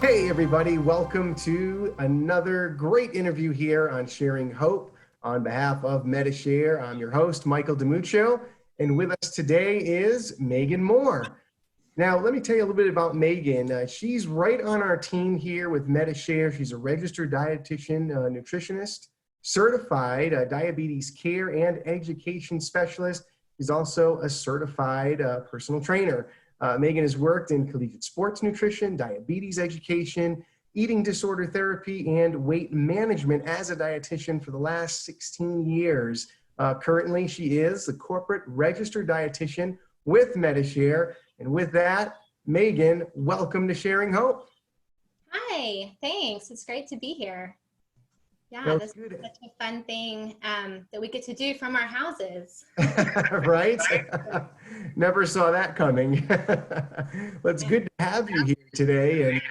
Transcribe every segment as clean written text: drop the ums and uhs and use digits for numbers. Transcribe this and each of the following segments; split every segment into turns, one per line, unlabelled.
Hey everybody, welcome to another great interview here on Sharing Hope. On behalf of Medi-Share, I'm your host, Michael DiMuccio, and with us today is Megan Moore. Now, let me tell you a little bit about Megan. She's right on our team here with Medi-Share. She's a registered dietitian nutritionist, certified diabetes care and education specialist. She's also a certified personal trainer. Megan has worked in collegiate sports nutrition, diabetes education, eating disorder therapy, and weight management as a dietitian for the last 16 years. Currently, she is the Corporate Registered Dietitian with Medi-Share. And with that, Megan, welcome to Sharing Hope.
Hi, thanks. It's great to be here. Yeah,
No,
this is such a fun thing that we get to do from our houses.
Right? Never saw that coming. Well, it's good to have you here today. And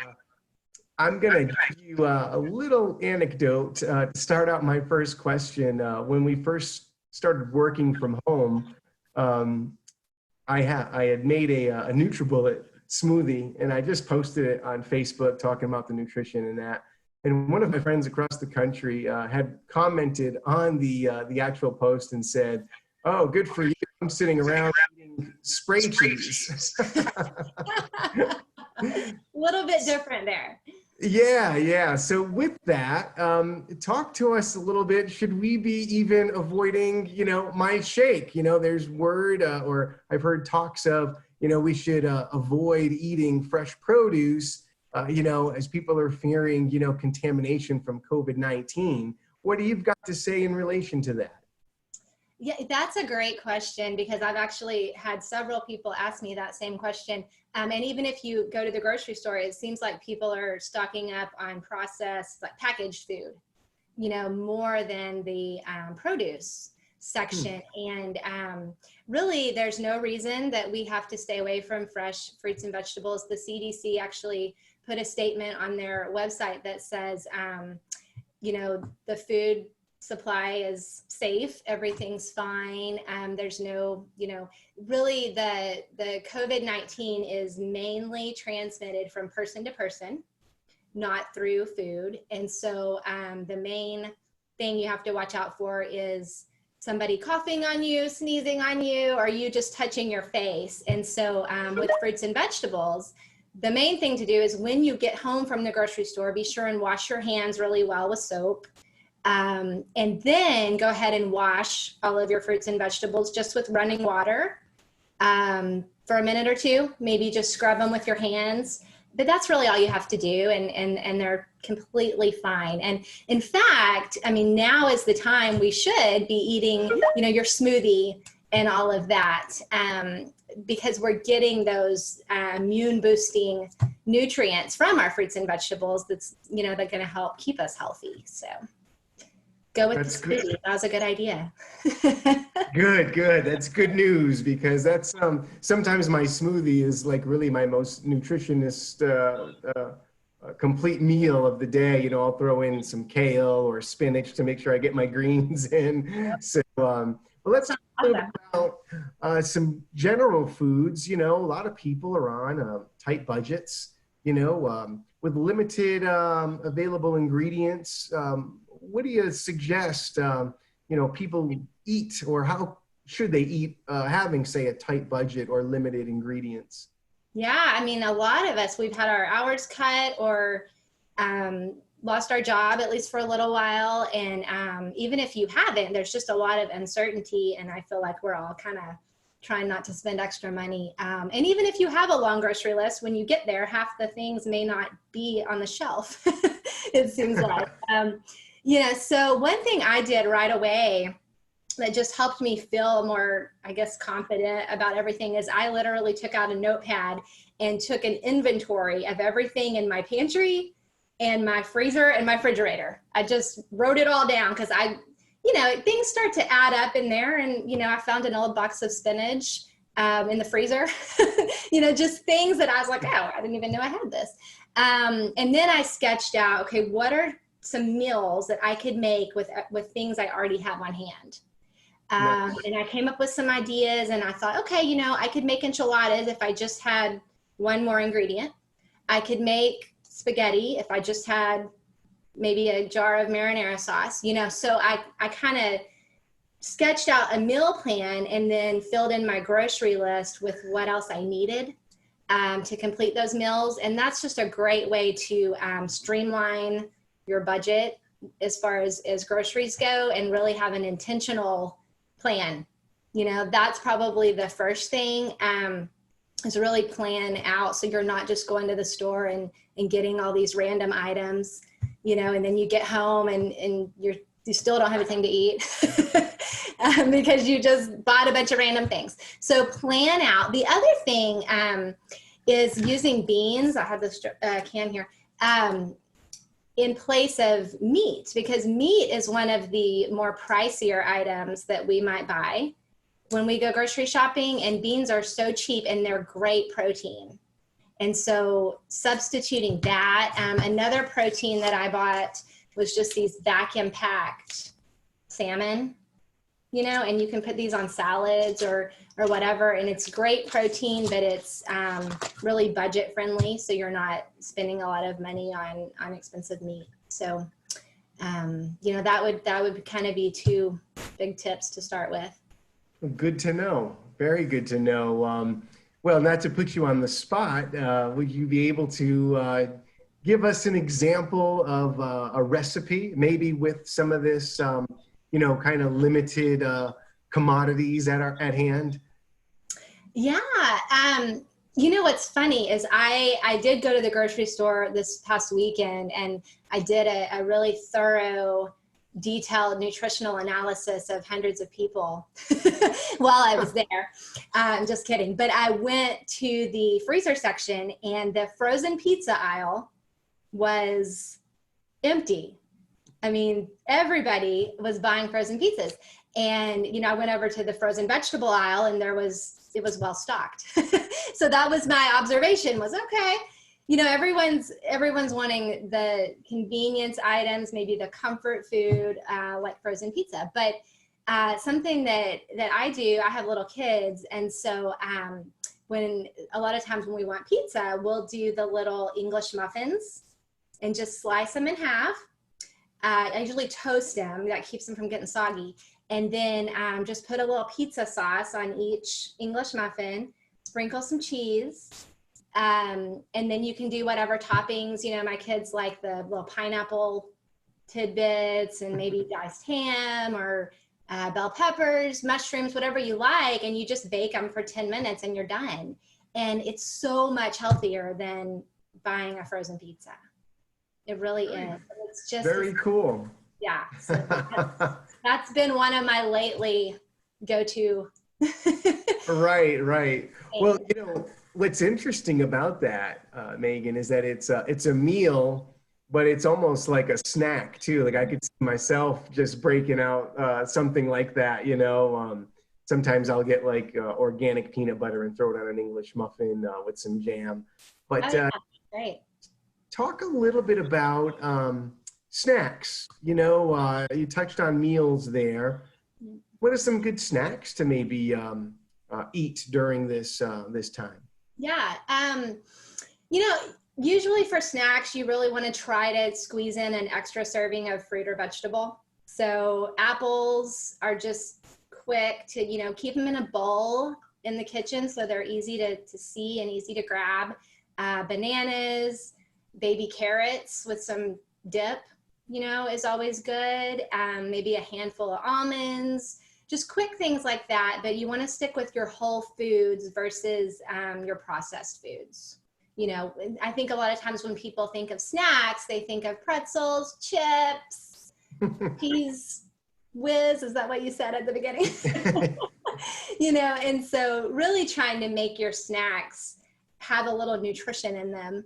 I'm going to give you a little anecdote to start out my first question. When we first started working from home, I had made a NutriBullet smoothie, and I just posted it on Facebook talking about the nutrition and that. And one of my friends across the country had commented on the actual post and said, "Oh, good for you. I'm sitting around eating spray cheese."
A little bit different there.
Yeah. So with that, talk to us a little bit. Should we be even avoiding, my shake? There's word or I've heard talks of, we should avoid eating fresh produce, as people are fearing, contamination from COVID-19. What do you've got to say in relation to that?
Yeah, that's a great question because I've actually had several people ask me that same question. And even if you go to the grocery store, it seems like people are stocking up on processed, like packaged food, more than the produce section. And really, there's no reason that we have to stay away from fresh fruits and vegetables. The CDC actually put a statement on their website that says, the food supply is safe, everything's fine. There's no, really the COVID-19 is mainly transmitted from person to person, not through food. And so the main thing you have to watch out for is somebody coughing on you, sneezing on you, or you just touching your face. And so with fruits and vegetables, the main thing to do is when you get home from the grocery store, be sure and wash your hands really well with soap. And then go ahead and wash all of your fruits and vegetables just with running water for a minute or two, maybe just scrub them with your hands. But that's really all you have to do, and they're completely fine. And in fact, now is the time we should be eating, your smoothie and all of that, because we're getting those immune boosting nutrients from our fruits and vegetables that's, they're going to help keep us healthy. So go with the smoothie. That was a good idea.
Good. That's good news because that's sometimes my smoothie is like really my most nutritionist complete meal of the day. I'll throw in some kale or spinach to make sure I get my greens in. So, well, let's talk a little bit about some general foods. A lot of people are on tight budgets, with limited available ingredients. What do you suggest, people eat, or how should they eat having, say, a tight budget or limited ingredients?
Yeah, a lot of us, we've had our hours cut or lost our job, at least for a little while. And even if you haven't, there's just a lot of uncertainty. And I feel like we're all kind of trying not to spend extra money. And even if you have a long grocery list, when you get there, half the things may not be on the shelf, it seems like. So one thing I did right away that just helped me feel more, confident about everything is I literally took out a notepad and took an inventory of everything in my pantry and my freezer and my refrigerator. I just wrote it all down because things start to add up in there. And, I found an old box of spinach in the freezer, just things that I was like, oh, I didn't even know I had this. And then I sketched out, okay, what are some meals that I could make with things I already have on hand. And I came up with some ideas and I thought, okay, I could make enchiladas if I just had one more ingredient. I could make spaghetti if I just had maybe a jar of marinara sauce, you know? So I kind of sketched out a meal plan and then filled in my grocery list with what else I needed to complete those meals. And that's just a great way to streamline your budget as far as groceries go, and really have an intentional plan. You know, that's probably the first thing, is really plan out so you're not just going to the store and getting all these random items, you know, and then you get home and you still don't have anything to eat because you just bought a bunch of random things. So plan out. The other thing is using beans. I have this can here. In place of meat, because meat is one of the more pricier items that we might buy when we go grocery shopping, and beans are so cheap and they're great protein. And so substituting that, another protein that I bought was just these vacuum packed salmon, you know, and you can put these on salads or whatever, and it's great protein, but it's really budget friendly, so you're not spending a lot of money on expensive meat. So you know, that would kind of be two big tips to start with.
Good to know. Very good to know. Well, not to put you on the spot, would you be able to give us an example of a recipe, maybe with some of this, you know, kind of limited commodities at hand?
Yeah. You know, what's funny is I did go to the grocery store this past weekend, and I did a really thorough, detailed nutritional analysis of hundreds of people while I was there. Just kidding. But I went to the freezer section, and the frozen pizza aisle was empty. I mean, everybody was buying frozen pizzas. And, you know, I went over to the frozen vegetable aisle, and it was well stocked. So that was my observation, was okay. You know, everyone's wanting the convenience items, maybe the comfort food, like frozen pizza. But something that I do, I have little kids. And so when a lot of times when we want pizza, we'll do the little English muffins and just slice them in half. I usually toast them. That keeps them from getting soggy. And then just put a little pizza sauce on each English muffin, sprinkle some cheese, and then you can do whatever toppings. You know, my kids like the little pineapple tidbits and maybe diced ham or bell peppers, mushrooms, whatever you like, and you just bake them for 10 minutes and you're done. And it's so much healthier than buying a frozen pizza. It really is. It's just
very cool.
Yeah. So that's been one of my lately go-to.
Right. Well, you know, what's interesting about that, Megan, is that it's a meal, but it's almost like a snack too. Like I could see myself just breaking out something like that, you know. Sometimes I'll get like organic peanut butter and throw it on an English muffin with some jam. But
great.
Talk a little bit about snacks. You know, you touched on meals there. What are some good snacks to maybe eat during this time?
Yeah. You know, usually for snacks, you really want to try to squeeze in an extra serving of fruit or vegetable. So apples are just quick to, you know, keep them in a bowl in the kitchen so they're easy to see and easy to grab. Bananas, baby carrots with some dip, you know, is always good. Maybe a handful of almonds, just quick things like that. But you want to stick with your whole foods versus your processed foods. You know, I think a lot of times when people think of snacks, they think of pretzels, chips, cheese whiz. Is that what you said at the beginning? You know, and so really trying to make your snacks have a little nutrition in them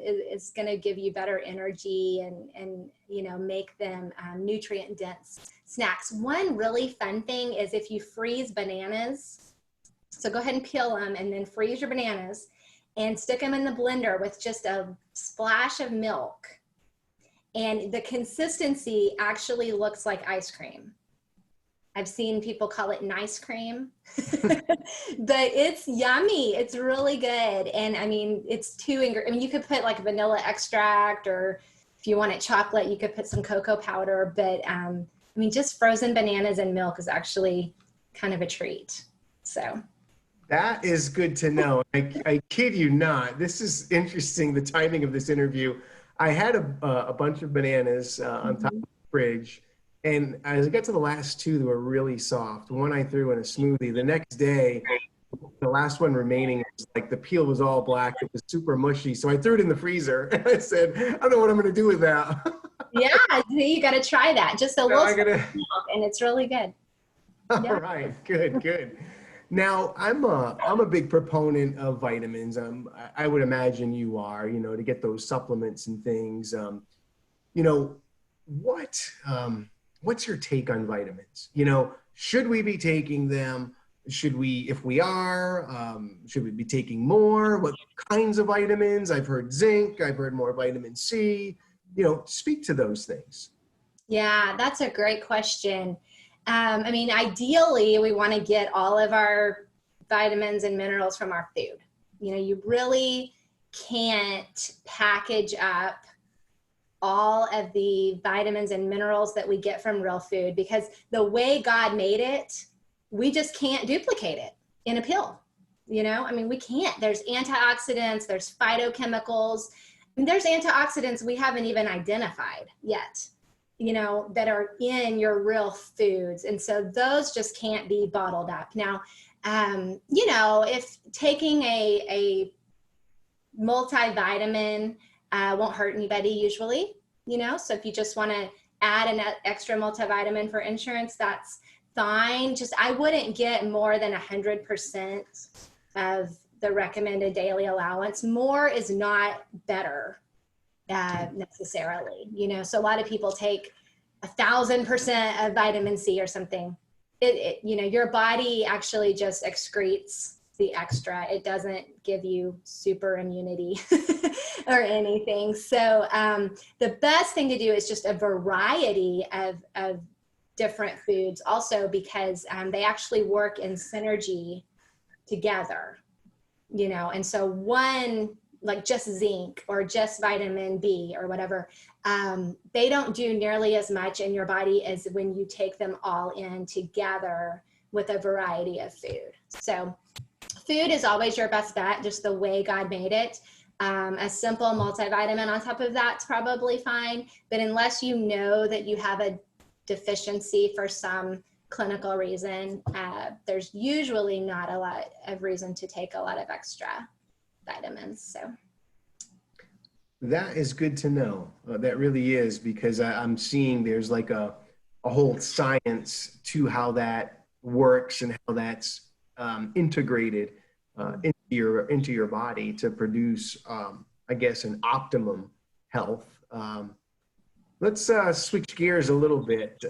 is going to give you better energy and you know, make them nutrient dense snacks. One really fun thing is if you freeze bananas, so go ahead and peel them and then freeze your bananas and stick them in the blender with just a splash of milk. And the consistency actually looks like ice cream. I've seen people call it nice cream, but it's yummy. It's really good. And I mean, it's I mean, you could put like vanilla extract, or if you want it chocolate, you could put some cocoa powder, but I mean, just frozen bananas and milk is actually kind of a treat. So
that is good to know. I kid you not. This is interesting, the timing of this interview. I had a bunch of bananas on top of the fridge. And as I got to the last two, they were really soft. One I threw in a smoothie. The next day, the last one remaining, was like the peel was all black. It was super mushy. So I threw it in the freezer. And I said, I don't know what I'm going to do with that.
yeah, you got to try that. Just a little milk, and it's really good.
All right, good. Now, I'm a big proponent of vitamins. I would imagine you are, to get those supplements and things. What's your take on vitamins? Should we be taking them? Should we, if we are, should we be taking more? What kinds of vitamins? I've heard zinc, I've heard more vitamin C. Speak to those things.
Yeah, that's a great question. I mean, ideally, we want to get all of our vitamins and minerals from our food. You really can't package up all of the vitamins and minerals that we get from real food, because the way God made it, we just can't duplicate it in a pill. I mean, we can't. There's antioxidants, there's phytochemicals, and there's antioxidants we haven't even identified yet, that are in your real foods. And so those just can't be bottled up. Now, if taking a multivitamin won't hurt anybody usually, so if you just want to add an extra multivitamin for insurance, that's fine. Just, I wouldn't get more than 100% of the recommended daily allowance. More is not better necessarily, so a lot of people take 1,000% of vitamin C or something. Your body actually just excretes the extra. It doesn't give you super immunity or anything. So the best thing to do is just a variety of different foods also, because they actually work in synergy together, and so one, like just zinc or just vitamin B or whatever, they don't do nearly as much in your body as when you take them all in together with a variety of food. So food is always your best bet, just the way God made it. A simple multivitamin on top of that's probably fine, but unless you know that you have a deficiency for some clinical reason, there's usually not a lot of reason to take a lot of extra vitamins. So
that is good to know. That really is, because I'm seeing there's like a whole science to how that works and how that's integrated into your body to produce, I guess, an optimum health. Let's switch gears a little bit.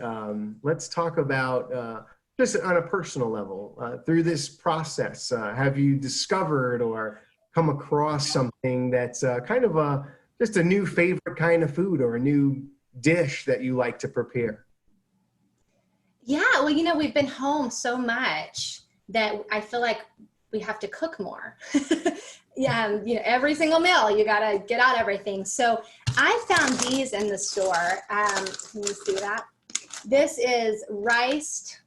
Let's talk about just on a personal level, through this process, have you discovered or come across something that's kind of just a new favorite kind of food or a new dish that you like to prepare?
Yeah, well, we've been home so much that I feel like we have to cook more. Yeah, every single meal, you got to get out everything. So I found these in the store. Can you see that? This is riced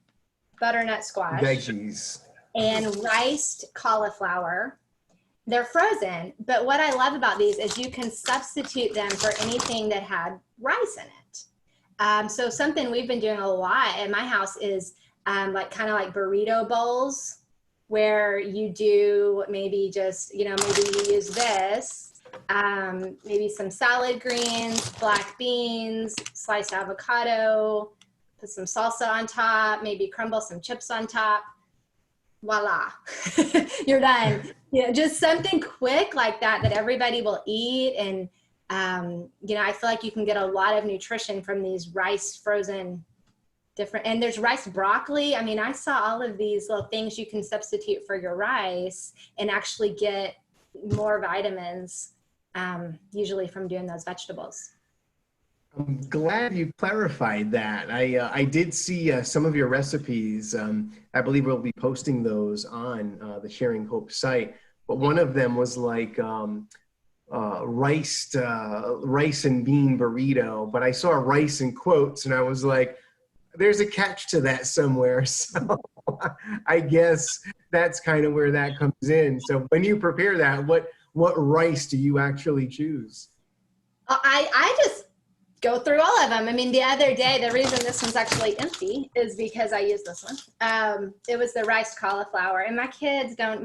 butternut squash.
Veggies.
And riced cauliflower. They're frozen, but what I love about these is you can substitute them for anything that had rice in it. So something we've been doing a lot at my house is kind of like burrito bowls, where you do maybe just, maybe you use this, maybe some salad greens, black beans, sliced avocado, put some salsa on top, maybe crumble some chips on top. Voila, you're done. Just something quick like that everybody will eat. And, I feel like you can get a lot of nutrition from these rice frozen and there's rice broccoli. I mean, I saw all of these little things you can substitute for your rice and actually get more vitamins, usually from doing those vegetables.
I'm glad you clarified that. I did see some of your recipes. I believe we'll be posting those on the Sharing Hope site. But one of them was like rice and bean burrito. But I saw rice in quotes, and I was like, "There's a catch to that somewhere." So I guess that's kind of where that comes in. So when you prepare that, what rice do you actually choose?
I just go through all of them. I mean, the other day, the reason this one's actually empty is because I used this one. It was the rice cauliflower, and my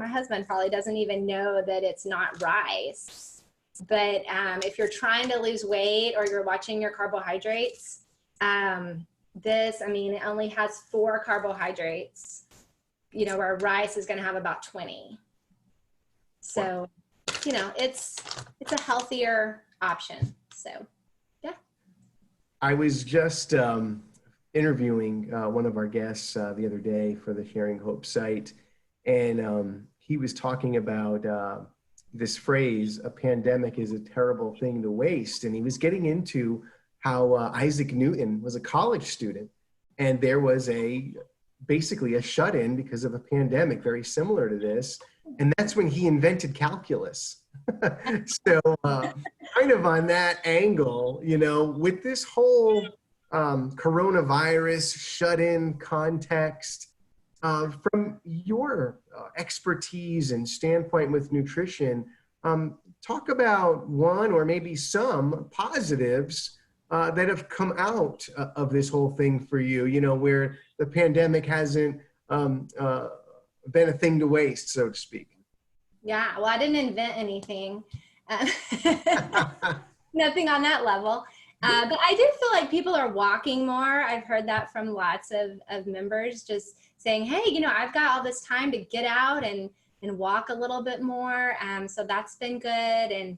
husband probably doesn't even know that it's not rice. But if you're trying to lose weight or you're watching your carbohydrates, it only has 4 carbohydrates, where rice is going to have about 20. So, it's a healthier option. So, yeah.
I was just interviewing one of our guests the other day for the Sharing Hope site, and he was talking about this phrase, "A pandemic is a terrible thing to waste," and he was getting into how Isaac Newton was a college student, and there was basically a shut-in because of a pandemic, very similar to this, and that's when he invented calculus. So kind of on that angle, with this whole coronavirus shut-in context, from your expertise and standpoint with nutrition, talk about one or maybe some positives that have come out of this whole thing for you, where the pandemic hasn't been a thing to waste, so to speak.
Yeah, well, I didn't invent anything. Nothing on that level. But I do feel like people are walking more. I've heard that from lots of members, just saying, hey, I've got all this time to get out and walk a little bit more. So that's been good. And,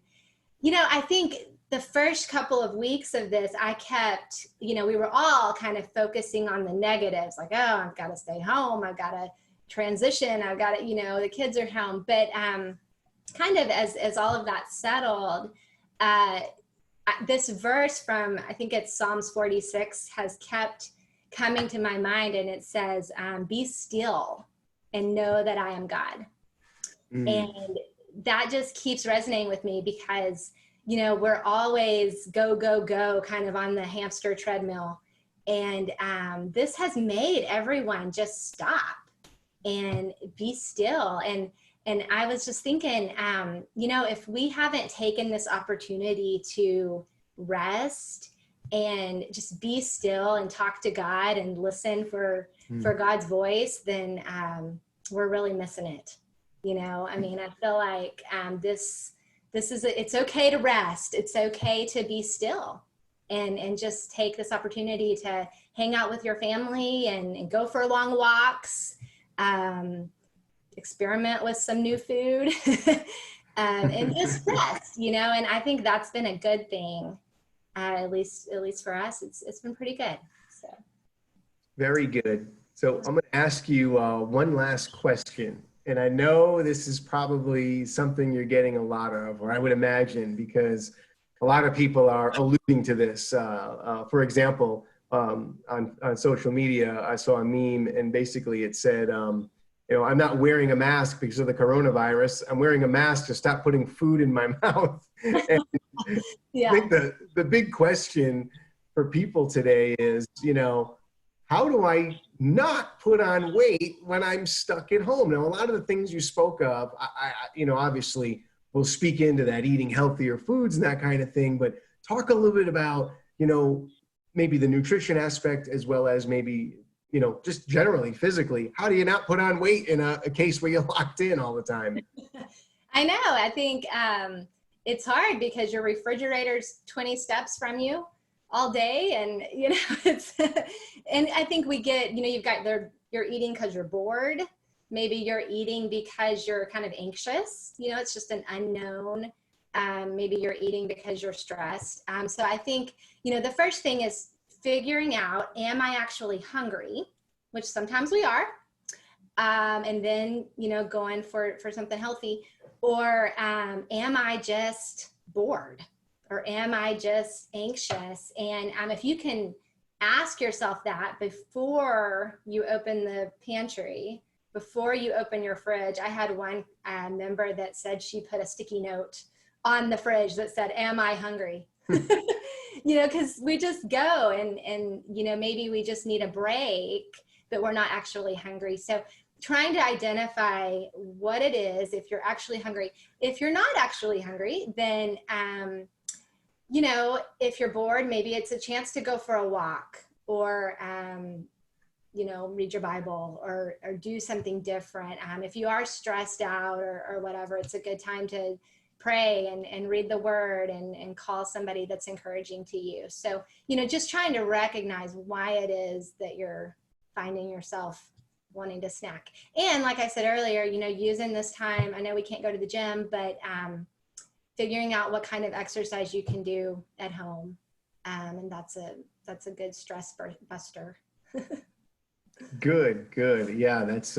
I think the first couple of weeks of this, I kept, we were all kind of focusing on the negatives, like, oh, I've got to stay home. I've got to transition. I've got to, the kids are home. But kind of as all of that settled, this verse from, I think it's Psalms 46, has kept coming to my mind, and it says, be still and know that I am God. And that just keeps resonating with me because, we're always go, go, go kind of on the hamster treadmill. And this has made everyone just stop and be still. And I was just thinking, if we haven't taken this opportunity to rest and just be still and talk to God and listen for God's voice, then we're really missing it. I feel like it's okay to rest. It's okay to be still and just take this opportunity to hang out with your family and go for long walks. Experiment with some new food and just rest, and I think that's been a good thing. At least for us, it's been pretty good. So
very good. So I'm going to ask you one last question, and I know this is probably something you're getting a lot of, or I would imagine, because a lot of people are alluding to this. For example, on social media, I saw a meme, and basically it said, I'm not wearing a mask because of the coronavirus. I'm wearing a mask to stop putting food in my mouth. And
yeah.
I think the big question for people today is, how do I not put on weight when I'm stuck at home? Now, a lot of the things you spoke of, I obviously will speak into that, eating healthier foods and that kind of thing, but talk a little bit about, maybe the nutrition aspect as well as maybe just generally physically, how do you not put on weight in a case where you're locked in all the time?
I know. I think it's hard because your refrigerator's 20 steps from you all day. And, it's, and I think we get, you're eating because you're bored. Maybe you're eating because you're kind of anxious. It's just an unknown. Maybe you're eating because you're stressed. So I think, the first thing is figuring out, am I actually hungry, which sometimes we are, and then, going for something healthy, or am I just bored or am I just anxious? And if you can ask yourself that before you open the pantry, before you open your fridge. I had one member that said she put a sticky note on the fridge that said, am I hungry? Because we just go and maybe we just need a break, but we're not actually hungry. So trying to identify what it is, if you're actually hungry. If you're not actually hungry, then, if you're bored, maybe it's a chance to go for a walk or, read your Bible or do something different. If you are stressed out or whatever, it's a good time to pray and read the word and call somebody that's encouraging to you. So, just trying to recognize why it is that you're finding yourself wanting to snack. And like I said earlier, using this time, I know we can't go to the gym, but figuring out what kind of exercise you can do at home. And that's a good stress buster.
Good. Yeah, that's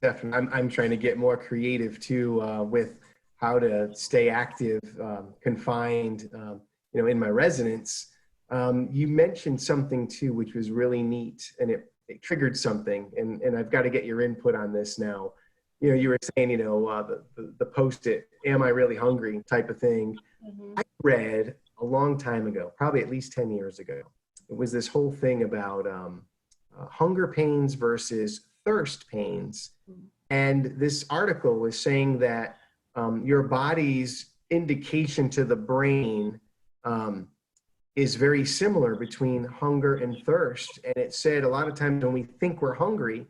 definitely, I'm trying to get more creative too, with how to stay active, confined, in my residence. You mentioned something too, which was really neat, and it triggered something, and I've got to get your input on this now. You were saying, the Post-it, am I really hungry type of thing. Mm-hmm. I read a long time ago, probably at least 10 years ago, it was this whole thing about hunger pains versus thirst pains. Mm-hmm. And this article was saying that your body's indication to the brain is very similar between hunger and thirst. And it said a lot of times when we think we're hungry,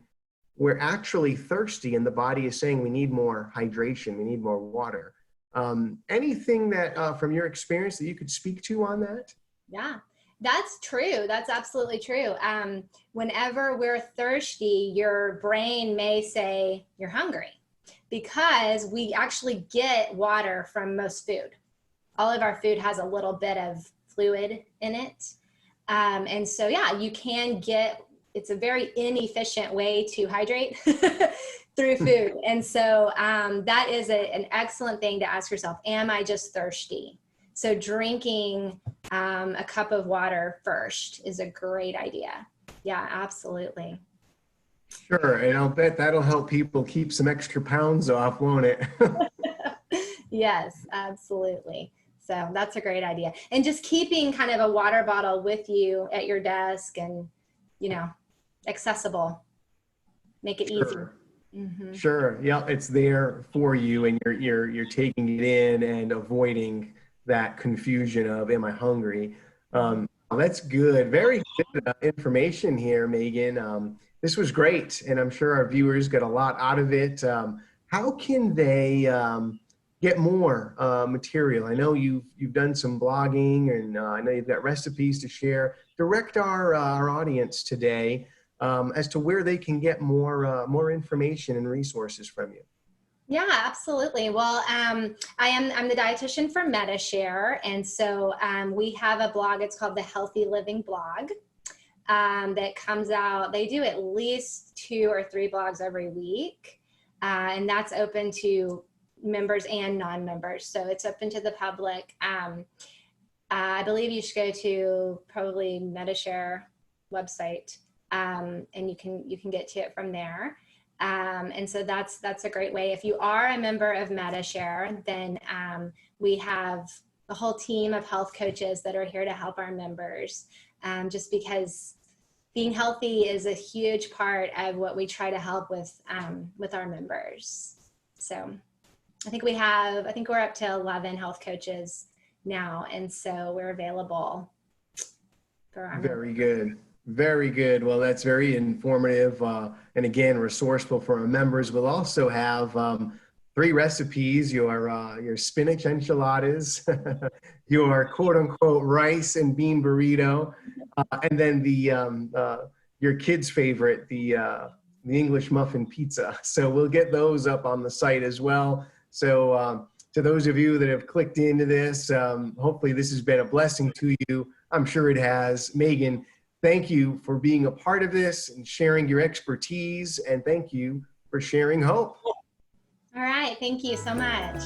we're actually thirsty, and the body is saying we need more hydration, we need more water. Anything that from your experience that you could speak to on that?
Yeah, that's true. That's absolutely true. Whenever we're thirsty, your brain may say you're hungry, because we actually get water from most food. All of our food has a little bit of fluid in it. And so, yeah, you can get, it's a very inefficient way to hydrate through food. And so that is an excellent thing to ask yourself, am I just thirsty? So drinking a cup of water first is a great idea. Yeah, absolutely.
Sure, and I'll bet that'll help people keep some extra pounds off, won't it?
Yes, absolutely. So that's a great idea. And just keeping kind of a water bottle with you at your desk and, accessible. Make it
Sure.
easy. Mm-hmm.
Sure. Yeah, it's there for you, and you're taking it in and avoiding that confusion of, am I hungry? That's good. Very good information here, Megan. This was great, and I'm sure our viewers get a lot out of it. How can they get more material? I know you've done some blogging, and I know you've got recipes to share. Direct our audience today as to where they can get more information and resources from you.
Yeah, absolutely. Well, I'm the dietitian for Medi-Share, and so we have a blog. It's called the Healthy Living Blog. That comes out. They do at least 2 or 3 blogs every week, and that's open to members and non-members. So it's open to the public. I believe you should go to probably Medi-Share website, and you can get to it from there. And so that's a great way. If you are a member of Medi-Share, then we have a whole team of health coaches that are here to help our members. Just because being healthy is a huge part of what we try to help with our members. So I think we're up to 11 health coaches now. And so we're available for our
Very good. Very good. Well, that's very informative. And again, resourceful for our members. We'll also have 3 recipes, your spinach enchiladas, your quote unquote rice and bean burrito, and then your kids' favorite, the English muffin pizza. So we'll get those up on the site as well. So to those of you that have clicked into this, hopefully this has been a blessing to you. I'm sure it has. Megan, thank you for being a part of this and sharing your expertise, and thank you for sharing hope.
All right. Thank you so much.